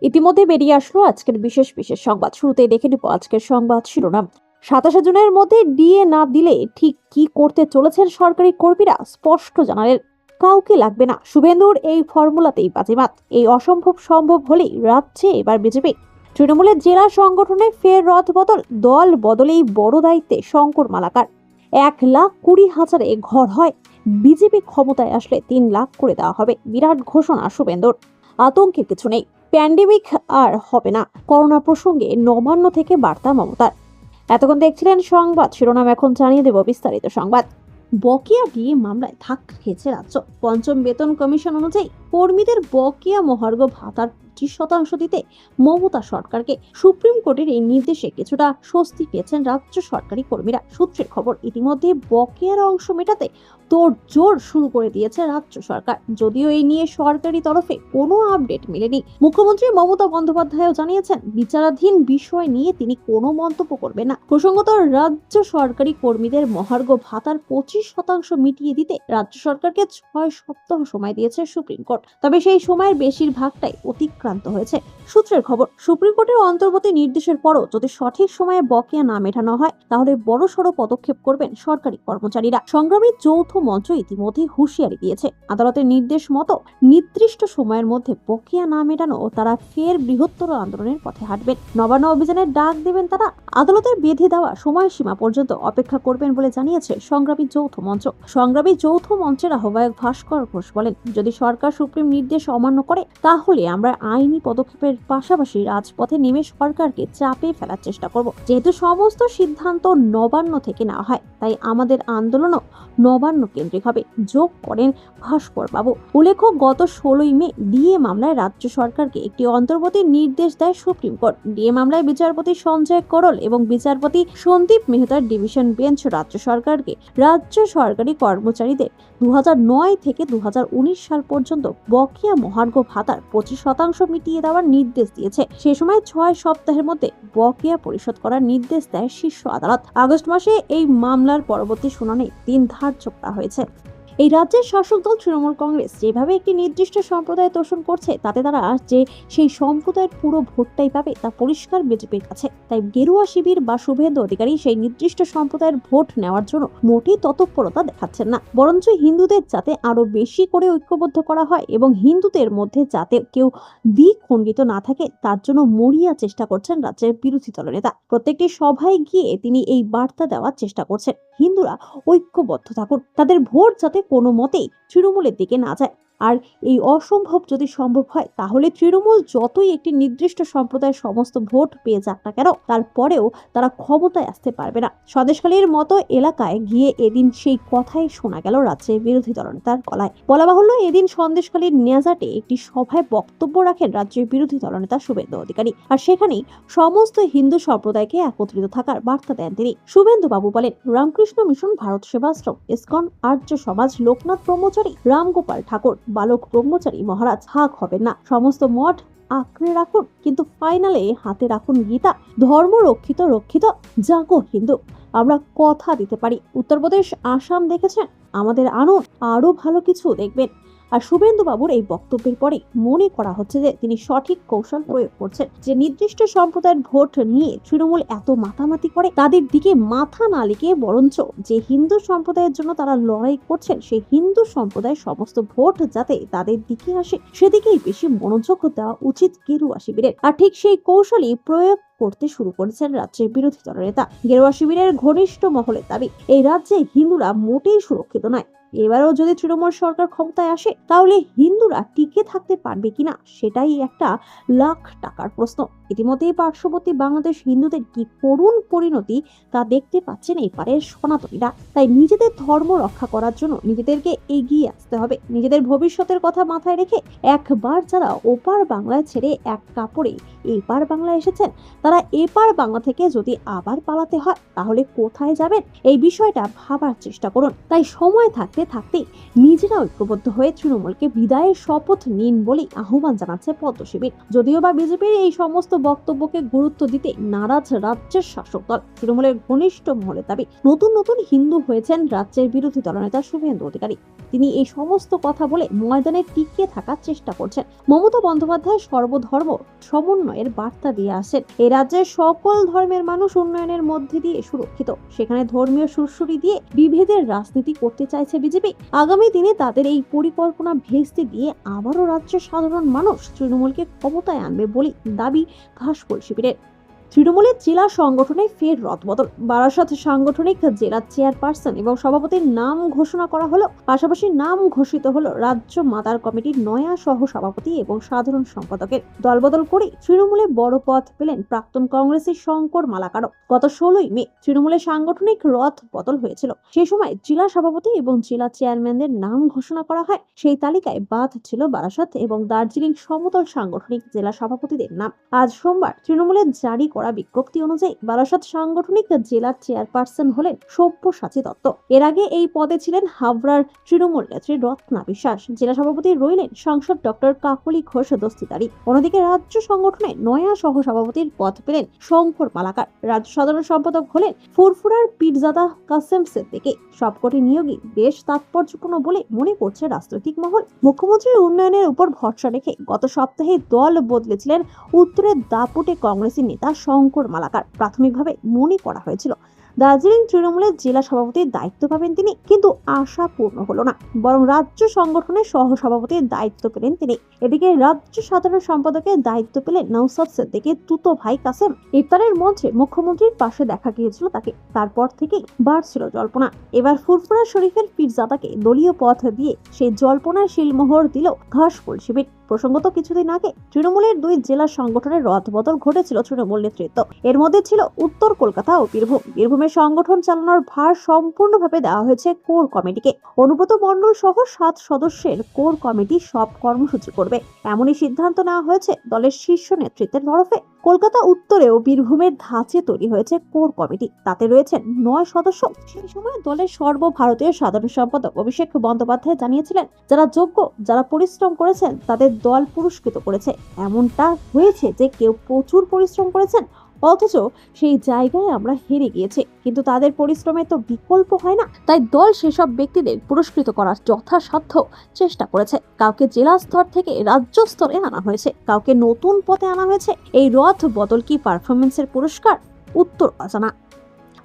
ইতিমধ্যে বেরিয়ে আসলো আজকের বিশেষ বিশেষ সংবাদ। শুরুতেই দেখে নিব আজকের সংবাদ শিরোনাম। 27 জনের মধ্যে ডিএ না দিলে ঠিক কি করতে চলেছেন সরকারি কর্মীরা স্পষ্ট জানালেন, কাউকে লাগবে না। শুভেন্দুর এই ফর্মুলাতেই বাজিমাত। এই অসম্ভব সম্ভব হলেই রাজ্যে এবার বিজেপি। তৃণমূলের জেলা সংগঠনে ফের রদবদল, দল বদলেই বড় দায়িত্বে শঙ্কর মালাকার। 1,20,000-এ ঘর হয়, বিজেপি ক্ষমতায় আসলে 3 লাখ করে দেওয়া হবে, বিরাট ঘোষণা শুভেন্দুর। আতঙ্কের কিছু নেই, প্যান্ডেমিক আর হবে না। করোনা প্রসঙ্গে নবান্ন থেকে বার্তা মমতার। এতক্ষণ দেখছিলেন সংবাদ শিরোনাম, এখন জানিয়ে দেব বিস্তারিত সংবাদ। বকেয়া ডিএ মামলায় ধাক্কা খেয়েছে রাজ্য। পঞ্চম বেতন কমিশন অনুযায়ী কর্মীদের বকেয়া মহার্ঘ ভাতার 25% দিতে মমতা সরকারকে সুপ্রিম কোর্টের এই নির্দেশে কিছুটা স্বস্তি পেয়েছেন রাজ্য সরকারি কর্মীরা। সূত্রের খবর, ইতিমধ্যে বকেয়ার অংশ মেটাতে তোড়জোড় শুরু করে দিয়েছে রাজ্য সরকার। যদিও এই নিয়ে সরকারি তরফে কোনো আপডেট মেলেনি। মুখ্যমন্ত্রী মমতা বন্দ্যোপাধ্যায়ও জানিয়েছেন, বিচারাধীন বিষয় নিয়ে তিনি কোনো মন্তব্য করবেন না। প্রসঙ্গত, রাজ্য সরকারি কর্মীদের মহার্ঘ ভাতার 25% মিটিয়ে দিতে রাজ্য সরকারকে 6 সপ্তাহ সময় দিয়েছে সুপ্রিম কোর্ট। তবে সেই সময়ের বেশিরভাগটাই অতিক্রান্ত হয়েছে। সূত্রের খবর, সুপ্রিম কোর্টের অন্তর্বর্তী নির্দেশের পরও যদি সঠিক সময়ে বকেয়া না মেটানো হয়, তাহলে বড়সড় পদক্ষেপ করবেন সরকারি কর্মচারীরা। সংগ্রামী যৌথ মঞ্চ ইতিমধ্যে হুঁশিয়ারি দিয়েছে, আদালতের নির্দেশ মতো নির্দিষ্ট সময়ের মধ্যে বকেয়া না মেটানো তারা ফের বৃহত্তর আন্দোলনের পথে হাঁটবেন। নবান্ন অভিযানের ডাক দেবেন তারা। আদালতের বেঁধে দেওয়া সময়সীমা পর্যন্ত অপেক্ষা করবেন বলে জানিয়েছে সংগ্রামী যৌথ মঞ্চ। সংগ্রামী যৌথ মঞ্চের আহ্বায়ক ভাস্কর ঘোষ বলেন, যদি সরকার সুপ্রিম নির্দেশ অমান্য করে, তাহলে আমরা আইনি পদক্ষেপের পাশাপাশি রাজপথে নেমে সরকারকে চাপে ফেলার চেষ্টা করব। যেহেতু সমস্ত সিদ্ধান্ত নবান্ন থেকে নেওয়া হয়, তাই আমাদের আন্দোলনও নবান্ন কেন্দ্রিক হবে, যোগ করেন ভাস্কর বাবু। উল্লেখ্য, গত 16 মে ডিএ মামলায় রাজ্য সরকারকে একটি অন্তর্বর্তী নির্দেশ দেয় সুপ্রিম কোর্ট। ডিএ মামলায় বিচারপতি সঞ্জয় করল এবং বিচারপতি সন্দীপ মেহতার ডিভিশন বেঞ্চ রাজ্য সরকারকে রাজ্য সরকারি কর্মচারীদের 2009 থেকে 2019 সাল পর্যন্ত বকেয়া মহার্ঘ ভাতার 25% মিটিয়ে দেওয়ার নির্দেশ দিয়েছে। সে সময় 6 সপ্তাহের মধ্যে বকেয়া পরিশোধ করার নির্দেশ দেয় শীর্ষ আদালত। আগস্ট মাসে এই মামলার পরবর্তী শুনানি দিন ধার্য করা হয়েছে। এই রাজ্যের শাসক দল তৃণমূল কংগ্রেস যেভাবে একটি নির্দিষ্ট সম্প্রদায় তোষণ করছে, তাতে তারা যে সেই সম্প্রদায়ের পুরো ভোটটাই পাবে তা পরিষ্কার বিজেপির কাছে। তাই গেরুয়া শিবির বা শুভেন্দু অধিকারী সেই নির্দিষ্ট সম্প্রদায়ের ভোট নেওয়ার জন্য মোটেই তৎপরতা দেখাচ্ছেন না, বরঞ্চ হিন্দুদের যাতে আরো বেশি করে ঐক্যবদ্ধ করা হয় এবং হিন্দুদের মধ্যে যাতে কেউ দ্বিখণ্ডিত না থাকে, তার জন্য মরিয়া চেষ্টা করছেন রাজ্যের বিরোধী দলনেতা। প্রত্যেকটি সভায় গিয়ে তিনি এই বার্তা দেওয়ার চেষ্টা করছেন, হিন্দুরা ঐক্যবদ্ধ থাকুন, তাদের ভোট যাতে কোনো মতেই তৃণমূলের দিকে না যায়। আর এই অসম্ভব যদি সম্ভব হয়, তাহলে তৃণমূল যতই একটি নির্দিষ্ট সম্প্রদায়ের সমস্ত ভোট পেয়ে যাক না কেন, তারপরেও তারা ক্ষমতায় আসতে পারবে না। সন্দেশখালীর মতো এলাকায় গিয়ে এদিন সেই কথাই শোনা গেল রাজ্যের বিরোধী দলনেতার গলায়। বলা বাহুল্য, এদিন সন্দেশখালীর নেজাটে একটি সভায় বক্তব্য রাখেন রাজ্যের বিরোধী দলনেতা শুভেন্দু অধিকারী। আর সেখানেই সমস্ত হিন্দু সম্প্রদায়কে একত্রিত থাকার বার্তা দেন তিনি। শুভেন্দু বাবু বলেন, রামকৃষ্ণ মিশন, ভারত সেবাশ্রম, ইসকন, আর্য সমাজ, লোকনাথ ব্রহ্মচারী, রামগোপাল ঠাকুর, বালক ব্রহ্মচারী মহারাজ ভাগ হবেন না। সমস্ত মঠ আঁকড়ে রাখুন, কিন্তু ফাইনালে হাতে রাখুন গীতা। ধর্ম রক্ষিত রক্ষিত, জাগো হিন্দু। আমরা কথা দিতে পারি, উত্তরপ্রদেশ, আসাম দেখেছেন, আমাদের আনুন, আরো ভালো কিছু দেখবেন। আর শুভেন্দু বাবুর এই বক্তব্যের পরে মনে করা হচ্ছে যে তিনি সঠিক কৌশল প্রয়োগ করছেন। যে নির্দিষ্ট সম্প্রদায়ের ভোট নিয়ে তৃণমূল এত মাতামাতি করে, তাদের দিকে মাথা না লিখে বরঞ্চ যে হিন্দু সম্প্রদায়ের জন্য তারা লড়াই করছেন, সেই হিন্দু সম্প্রদায়ের সমস্ত ভোট যাতে তাদের দিকে আসে, সেদিকেই বেশি মনোযোগ দেওয়া উচিত গেরুয়া শিবিরের। আর ঠিক সেই কৌশলই প্রয়োগ করতে শুরু করেছেন রাজ্যের বিরোধী দলনেতা। গেরুয়া শিবিরের ঘনিষ্ঠ মহলের দাবি, এই রাজ্যে হিন্দুরা মোটেই সুরক্ষিত নয়। এবারও যদি তৃণমূল সরকার ক্ষমতায় আসে, তাহলে হিন্দুরা টিকে থাকতে পারবে কিনা, সেটাই একটা লাখ টাকার প্রশ্ন। ইতিমধ্যেই পার্শ্ববর্তী বাংলাদেশ হিন্দুদের কি করুণ পরিণতি তা দেখতে পাচ্ছেন এপারের সনাতনীরা। তাই নিজেদের ধর্ম রক্ষা করার জন্য নিজেদেরকে এগিয়ে আসতে হবে। নিজেদের ভবিষ্যতের কথা মাথায় রেখে একবার যারা ওপার বাংলায় ছেড়ে এক কাপড়ে এপার বাংলায় এসেছেন, তারা এপার বাংলা থেকে যদি আবার পালাতে হয়, তাহলে কোথায় যাবেন, এই বিষয়টা ভাবার চেষ্টা করুন। তাই সময় থাকতে নিজেরা ঐক্যবদ্ধ হয়ে তৃণমূলকে বিদায়ের শপথ নিন বলেই আহ্বান জানাচ্ছে পদ্ম শিবির। যদিও বা বিজেপির এই সমস্ত বক্তব্যকে গুরুত্ব দিতে নারাজ রাজ্যের শাসক দল। তৃণমূলের ঘনিষ্ঠ মহলের দাবি, নতুন নতুন হিন্দু হয়েছেন রাজ্যের বিরোধী দলনেতা শুভেন্দু অধিকারী। তিনি এই সমস্ত কথা বলে ময়দানে টিকিয়ে থাকার চেষ্টা করছেন। মমতা বন্দ্যোপাধ্যায় সর্বধর্ম সমন্বয়ের বার্তা দিয়ে আসেন, এই রাজ্যের সকল ধর্মের মানুষ উন্নয়নের মধ্যে দিয়ে সুরক্ষিত। সেখানে ধর্মীয় সুরসুরি দিয়ে বিভেদের রাজনীতি করতে চাইছে বিজেপি। আগামী দিনে তাদের এই পরিকল্পনা ভেস্তে দিয়ে আবারও রাজ্যের সাধারণ মানুষ তৃণমূলকে ক্ষমতায় আনবে বলে দাবি ঘাসফুল শিবিরের। তৃণমূলের জেলা সংগঠনে ফের রদবদল। বারাসত সাংগঠনিক জেলা চেয়ারপারসন এবং সভাপতির নাম ঘোষণা করা হলো। পাশাপাশি নাম ঘোষিত হলো রাজ্য মাদার কমিটির নয়া সহ সভাপতি এবং সাধারণ সম্পাদকের। দলবদল করে তৃণমূলে বড় পদ পেলেন প্রাক্তন কংগ্রেসী শঙ্কর মালাকারও। গত 16ই মে তৃণমূলের সাংগঠনিক রদ বদল হয়েছিল। সে সময় জেলা সভাপতি এবং জেলা চেয়ারম্যানদের নাম ঘোষণা করা হয়। সেই তালিকায় বাদ ছিল বারাসত এবং দার্জিলিং সমতল সাংগঠনিক জেলা সভাপতিদের নাম। আজ সোমবার তৃণমূলের জারি করা বিজ্ঞপ্তি অনুযায়ী বারাসত সাংগঠনিক জেলার চেয়ারপারসন হলেন সব্যসাচী দত্ত। এর আগে এই পদে ছিলেন হাবড়ার তৃণমূল নেত্রী রত্না বিশ্বাস। জেলা সভাপতি রইলেন সাংসদ ডক্টর কাকলি ঘোষ দস্তিদারি। অন্যদিকে রাজ্য সংগঠনে নয়া সহ সভাপতির পদ পেলেন শঙ্কর মালাকার। রাজ্য সাধারণ সম্পাদক হলেন ফুরফুরার পীরজাদা কাসেম সিদ্দিকী। সবকটি নিয়োগই বেশ তাৎপর্যপূর্ণ বলে মনে করছে রাজনৈতিক মহল। মুখ্যমন্ত্রীর উন্নয়নের উপর ভরসা রেখে গত সপ্তাহে দল বদলেছিলেন উত্তরের দাপুটে কংগ্রেসী নেতা শঙ্কর মালাকার। প্রাথমিকভাবে মনে করা হয়েছিল দার্জিলিং তৃণমূলের জেলা সভাপতির দায়িত্ব পাবেন তিনি, কিন্তু আশা পূর্ণ হলো না। বরং রাজ্য সংগঠনের সহ সভাপতির দায়িত্ব পেলেন তিনি। এদিকে রাজ্য সাধারণ সম্পাদকের দায়িত্ব পেলেন নওসাদ সিদ্দিকীর তুতো ভাই কাসেম। ইফতারের মঞ্চে মুখ্যমন্ত্রীর পাশে দেখা গিয়েছিল তাকে। তারপর থেকেই বাড়ছিল জল্পনা। এবার ফুরফুরা শরীফের পীরজাদাকে দলীয় পথ দিয়ে সেই জল্পনায় শিলমোহর দিল ঘাসফুল শিবির। প্রসঙ্গত কিছুদিন আগে তৃণমূলের দুই জেলা সংগঠনের রদবদল ঘটেছিল তৃণমূল নেতৃত্ব। এর মধ্যে ছিল উত্তর কলকাতা ও বীরভূম। বীরভূমের সংগঠন চালানোর ভার সম্পূর্ণভাবে দেওয়া হয়েছে কোর কমিটিকে। অনুব্রত মণ্ডল সহ 7 সদস্যের কোর কমিটি সব কর্মসূচি করবে, এমনই সিদ্ধান্ত নেওয়া হয়েছে দলের শীর্ষ নেতৃত্বের তরফে। কলকাতা উত্তরে ও বীরভূমের ধাঁচে তৈরি হয়েছে কোর কমিটি। তাতে রয়েছেন 9 সদস্য। সেই সময় দলের সর্বভারতীয় সাধারণ সম্পাদক অভিষেক বন্দ্যোপাধ্যায় জানিয়েছিলেন, যারা যোগ্য, যারা পরিশ্রম করেছেন তাদের দল পুরস্কৃত করেছে। এমনটা হয়েছে যে কেউ প্রচুর পরিশ্রম করেছেন, অথচ সেই জায়গায় আমরা হেরে গিয়েছি, কিন্তু তাদের পরিশ্রমের তো বিকল্প হয় না। তাই দল সেসব ব্যক্তিদের পুরস্কৃত করার যথাসাধ্য চেষ্টা করেছে। কাউকে জেলা স্তর থেকে রাজ্য স্তরে আনা হয়েছে, কাউকে নতুন পথে আনা হয়েছে। এই রথ বদল কি পারফরমেন্সের পুরস্কার? উত্তর অজানা।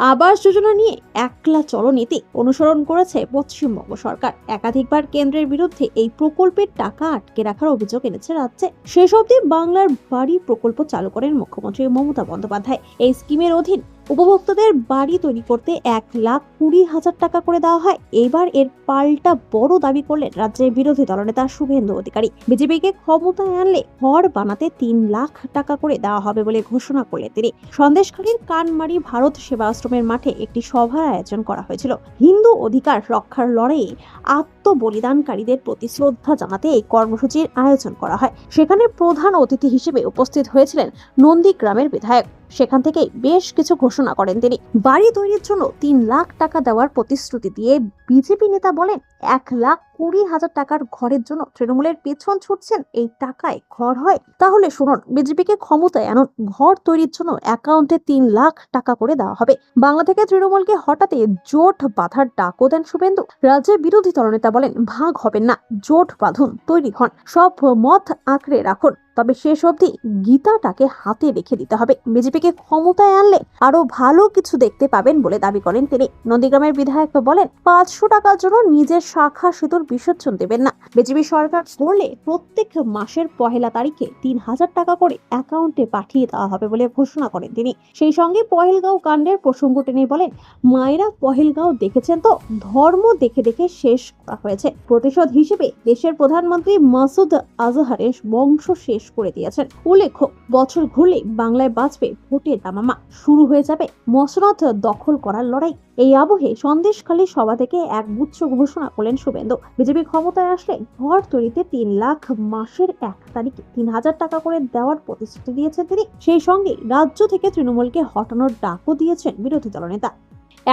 আবাস যোজনা নিয়ে একলা চলো নীতি অনুসরণ করেছে পশ্চিমবঙ্গ সরকার। একাধিকবার কেন্দ্রের বিরুদ্ধে এই প্রকল্পের টাকা আটকে রাখার অভিযোগ এনেছে রাজ্যে। শেষ অবধি বাংলার বাড়ি প্রকল্প চালু করেন মুখ্যমন্ত্রী মমতা বন্দ্যোপাধ্যায়। এই স্কিমের অধীন উপভোক্তাদের বাড়ি তৈরি করতে 1,20,000 টাকা করে দেওয়া হয়। এবার এর পাল্টা বড় দাবি করলেন রাজ্যের বিরোধী দলনেতা শুভেন্দু অধিকারী। বিজেপিকে ক্ষমতায় আনলে ঘর বানাতে 3 লাখ টাকা করে দেওয়া হবে বলে ঘোষণা করলেন তিনি। সন্দেশখালীর কানমারি ভারত সেবা আশ্রমের মাঠে একটি সভার আয়োজন করা হয়েছিল। হিন্দু অধিকার রক্ষার লড়াইয়ে আত্মবলিদানকারীদের প্রতি শ্রদ্ধা জানাতে এই কর্মসূচির আয়োজন করা হয়। সেখানে প্রধান অতিথি হিসেবে উপস্থিত হয়েছিলেন নন্দীগ্রামের বিধায়ক। সেখান থেকে বেশ কিছু ঘোষণা করেন তিনি। বাড়ি তৈরির জন্য 3 লাখ টাকা দেওয়ার প্রতিশ্রুতি দিয়ে বিজেপি নেতা বলেন, 1,20,000 টাকার ঘরের জন্য তৃণমূলের পেছন ছুটছেন। এই টাকায় ঘর হয়? তাহলে শুনুন, বিজেপিকে ক্ষমতায় আনুন, ঘর তৈরির জন্য অ্যাকাউন্টে 3 লাখ টাকা করে দেওয়া হবে। বাংলা থেকে তৃণমূলকে হঠাতে জোট বাঁধার ডাকও দেন শুভেন্দু। রাজ্যের বিরোধী দলনেতা বলেন, ভাগ হবেন না, জোট বাঁধুন, তৈরি হন, সব মত আঁকড়ে রাখুন, তবে শেষ অবধি গীতাটাকে হাতে রেখে দিতে হবে। বিজেপিকে ক্ষমতায় আনলে আরো ভালো কিছু দেখতে পাবেন বলে দাবি করেন তিনি। নন্দীগ্রামের বিধায়ক বলেন, 500 টাকার জন্য নিজের শাখা সেতুর বিসর্জন দেবেন না। বিজেপি সরকার করলে প্রত্যেক মাসের 1 তারিখে 3,000 টাকা করে অ্যাকাউন্টে পাঠিয়ে দেওয়া হবে বলে ঘোষণা করেন তিনি। সেই সঙ্গে পহেলগাঁও কাণ্ডের প্রসঙ্গ টেনে বলেন, মায়েরা পহেলগাঁও দেখেছেন তো, ধর্ম দেখে দেখে শেষ করা হয়েছে। প্রতিশোধ হিসেবে দেশের প্রধানমন্ত্রী মাসুদ আজহারের বংশ শেষ করে দিয়েছেন। উল্লেখ্য, বছর ঘুরলে বাংলায় বাঁচবে ভোটের দামামা, শুরু হয়ে যাবে মসনদ দখল করার লড়াই। এই আবহে সন্দেশখালী সভা থেকে এক গুচ্ছ ঘোষণা করলেন শুভেন্দু। বিজেপি ক্ষমতায় আসলে ঘর তৈরিতে 3 লাখ, মাসের 1 তারিখে 3,000 টাকা করে দেওয়ার প্রতিশ্রুতি দিয়েছেন তিনি। সেই সঙ্গে রাজ্য থেকে তৃণমূলকে হটানোর ডাকও দিয়েছেন বিরোধী দলনেতা।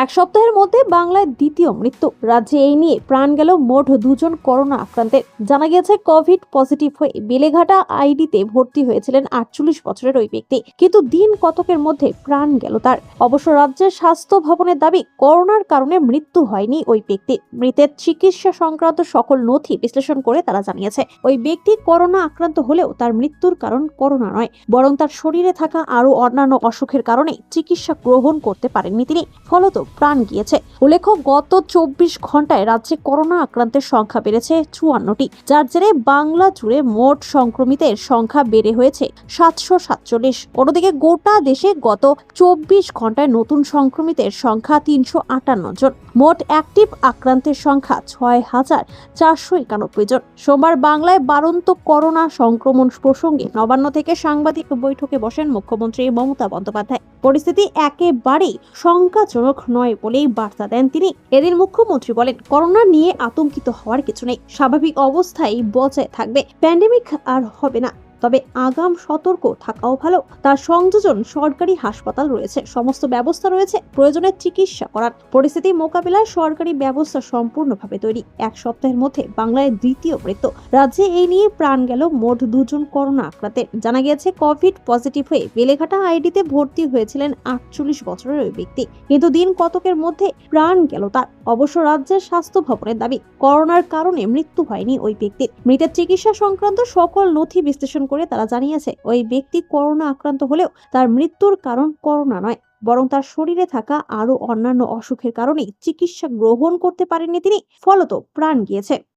এক সপ্তাহের মধ্যে বাংলায় দ্বিতীয় মৃত্যু। রাজ্যে এই নিয়ে প্রাণ গেল মোট 2 জন করোনা আক্রান্তের। জানা গিয়েছে কোভিড পজিটিভ হয়ে বেলেঘাটা আইডিতে ভর্তি হয়েছিলেন 48 বছরের ওই ব্যক্তি, কিন্তু দিন কতকের মধ্যে প্রাণ গেল তার। অবশ্য রাজ্যের স্বাস্থ্য ভবনের দাবি, করোনার কারণে মৃত্যু হয়নি ওই ব্যক্তি। মৃতের চিকিৎসা সংক্রান্ত সকল নথি বিশ্লেষণ করে তারা জানিয়েছে, ওই ব্যক্তি করোনা আক্রান্ত হলেও তার মৃত্যুর কারণ করোনা নয়, বরং তার শরীরে থাকা আরো অন্যান্য অসুখের কারণে চিকিৎসা গ্রহণ করতে পারেননি তিনি, ফলত প্রাণ গিয়েছে। উল্লেখ্য, গত 24 ঘন্টায় রাজ্যে করোনা আক্রান্তের সংখ্যা বেড়েছে 54টি, যার জেরে বাংলা জুড়ে মোট সংক্রমিতের সংখ্যা বেড়ে হয়েছে 747। অন্যদিকে গোটা দেশে গত 24 ঘন্টায় নতুন সংক্রমিতের সংখ্যা 358 জন। মোট অ্যাক্টিভ আক্রান্তের সংখ্যা 6491 জন। সোমবার বাংলায় বাড়ন্ত করোনা সংক্রমণ প্রসঙ্গে নবান্ন থেকে সাংবাদিক বৈঠকে বসেন মুখ্যমন্ত্রী মমতা বন্দ্যোপাধ্যায়। পরিস্থিতি একেবারেই শঙ্কাজনক নয় বলেই বার্তা দেন তিনি। এদিন মুখ্যমন্ত্রী বলেন, করোনা নিয়ে আতঙ্কিত হওয়ার কিছু নেই, স্বাভাবিক অবস্থায় বজায় থাকবে, প্যান্ডেমিক আর হবে না। তবে আগাম সতর্ক থাকাও ভালো। তার সংযোজন সরকারি হাসপাতাল রয়েছে, সমস্ত ব্যবস্থা রয়েছে প্রয়োজনে চিকিৎসা করার। পরিস্থিতি মোকাবিলায় সরকারি ব্যবস্থা সম্পূর্ণভাবে তৈরি। এক সপ্তাহের মধ্যে বাংলায় দ্বিতীয় মৃত্যু। রাজ্যে এই নিয়ে প্রাণ গেল মোট 2 জন করোনা আক্রান্তের। জানা গিয়েছে, কোভিড পজিটিভ হয়ে বেলেঘাটা আইডিতে ভর্তি হয়েছিলেন 48 বছরের ওই ব্যক্তি, কিন্তু দিন কতকের মধ্যে প্রাণ গেল তার। অবশ্য রাজ্যের স্বাস্থ্য ভবনের দাবি, করোনার কারণে মৃত্যু হয়নি ওই ব্যক্তির। মৃতের চিকিৎসা সংক্রান্ত সকল নথি বিশ্লেষণ করে তারা জানিয়েছে, ওই ব্যক্তি করোনা আক্রান্ত হলেও তার মৃত্যুর কারণ করোনা নয়, বরং তার শরীরে থাকা আরো অন্যান্য অসুখের কারণে চিকিৎসা গ্রহণ করতে পারেননি তিনি, ফলত প্রাণ গিয়েছে।